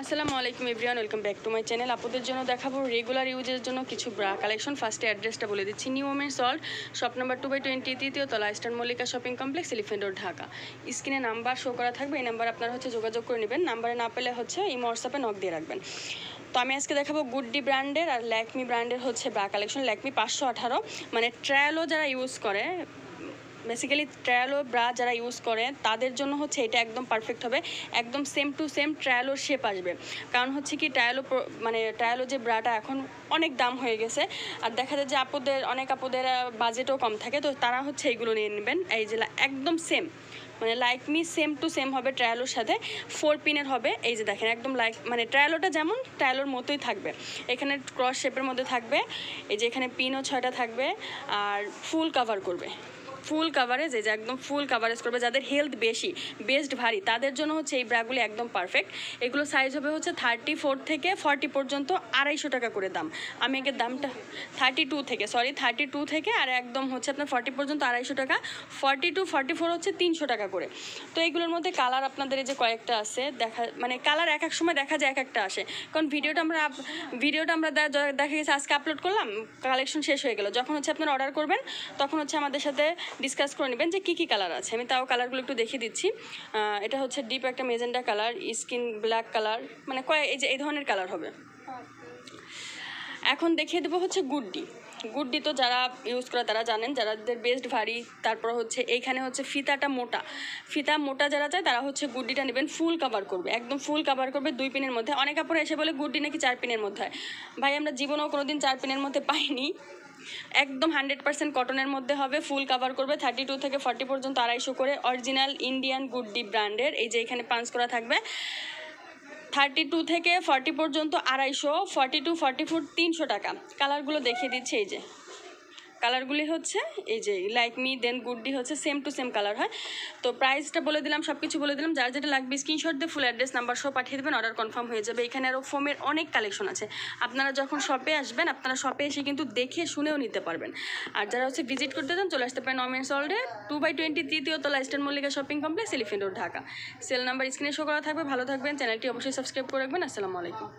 আসসালামু আলাইকুম everyone, welcome back to my channel. আপনাদের জন্য দেখাবো রেগুলার ইউজের জন্য কিছু ব্রা কালেকশন। ফার্স্টে অ্যাড্রেসটা বলে দিচ্ছি, new women's salt, shop number 2/20, তৃতীয় তলা, eastern Mallika shopping complex, elephant road, Dhaka. স্ক্রিনে নাম্বার শো করা থাকবে, এই নাম্বার আপনারা যোগাযোগ করে নেবেন। নাম্বারে না পেলে এই হোয়াটসঅ্যাপে নক দিয়ে রাখবেন। তো আমি আজকে দেখাবো গুডডি ব্র্যান্ডের আর ল্যাকমি ব্র্যান্ডের ব্রা কালেকশন। ল্যাকমি 518, মানে ট্রায়ালও যারা ইউজ করে, বেসিক্যালি ট্রায়ালো ব্রা যারা ইউজ করে তাদের জন্য এটা একদম পারফেক্ট হবে, একদম সেম টু সেম ট্রায়ালোর শেপ আসবে। কারণ কি ট্রায়ালো যে ব্রাটা এখন অনেক দাম হয়ে গেছে, আর দেখা যায় যে অনেক আপুদের বাজেটও কম থাকে, তো তারা এইগুলো নিয়ে নেবেন। এই যে একদম সেম, মানে লাইকমি সেম টু সেম হবে ট্রায়ালোর সাথে, 4 পিনের হবে। এই যে দেখেন একদম ট্রায়ালোটা যেমন ট্রায়ালোর মতোই থাকবে, এখানে ক্রস শেপের মধ্যে থাকবে। এই যে এখানে পিনও 6টা থাকবে, আর ফুল কাভার করবে, ফুল কাভারেজ। এই যে একদম ফুল কাভারেজ করবে। যাদের হেলথ বেশি, বেস্ট ভারী, তাদের জন্য এই ব্রাগুলি একদম পারফেক্ট। এগুলো সাইজ হবে 34 থেকে 40 পর্যন্ত, 250 টাকা করে দাম। আমি এর দামটা 32 থেকে আর একদম আপনার 40 পর্যন্ত 250 টাকা, 40 to 44 300 টাকা করে। তো এইগুলোর মধ্যে কালার আপনাদের এই যে কয়েকটা আছে, কালার এক এক সময় দেখা যায় এক একটা আসে, কারণ ভিডিওটা আমরা দেখা গেছে আজকে আপলোড করলাম, কালেকশন শেষ হয়ে গেল। যখন আপনারা অর্ডার করবেন তখন আমাদের সাথে ডিসকাস করে নেবেন যে কী কালার আছে। আমি তাও কালারগুলো একটু দেখিয়ে দিচ্ছি। এটা ডিপ একটা magenta colour, skin black colour, মানে এই ধরনের কালার হবে। এখন দেখিয়ে দেবো গুডডি তো যারা ইউজ করে তারা জানেন, যাদের বেস্ট ভারী। তারপর এইখানে ফিতাটা ফিতা মোটা যারা চায় তারা গুডডিটা নেবেন। ফুল কাভার করবে, একদম ফুল কাভার করবে 2 পিনের মধ্যে। অনেক আপুরা এসে বলে গুডডি নাকি 4 পিনের মধ্যে হয়। ভাই, আমরা জীবনেও কোনোদিন 4 পিনের মধ্যে পাইনি। একদম 100% কটনের মধ্যে হবে, ফুল কাভার করবে। 32 থেকে 40 পর্যন্ত 250 করে, অরিজিনাল ইন্ডিয়ান গুডডি ব্র্যান্ডের। এই যে এখানে পাঞ্চ করা থাকবে। 32 থেকে 40 পর্যন্ত 250, 40 to 44 300 টাকা। কালারগুলো দেখিয়ে দিচ্ছি। এই যে কালারগুলি এই যে লাইকমি দেন গুডডি সেম টু সেম কালার হয়। তো প্রাইসটা বলে দিলাম, সব কিছু বলে দিলাম। যার যেটা লাগবে স্ক্রিনশট দিয়ে ফুল অ্যাড্রেস নাম্বার সহ পাঠিয়ে দেবেন, অর্ডার কনফার্ম হয়ে যাবে। এখানে আরও ফোমের অনেক কালেকশন আছে। আপনারা যখন শপে আসবেন, আপনারা শপে এসে কিন্তু দেখে শুনেও নিতে পারবেন। আর যারা ভিজিট করতে চান, চলে আসতে পারেন ওমেন্স সল্টে, 2/20, তৃতীয় তলা, eastern Mallika shopping complex, elephant road, Dhaka. Cell number স্ক্রিনে শো করা থাকবে। ভালো থাকবেন, চ্যানেলটি অবশ্যই সাবস্ক্রাইব করে রাখবেন। আসসালামু আলাইকুম।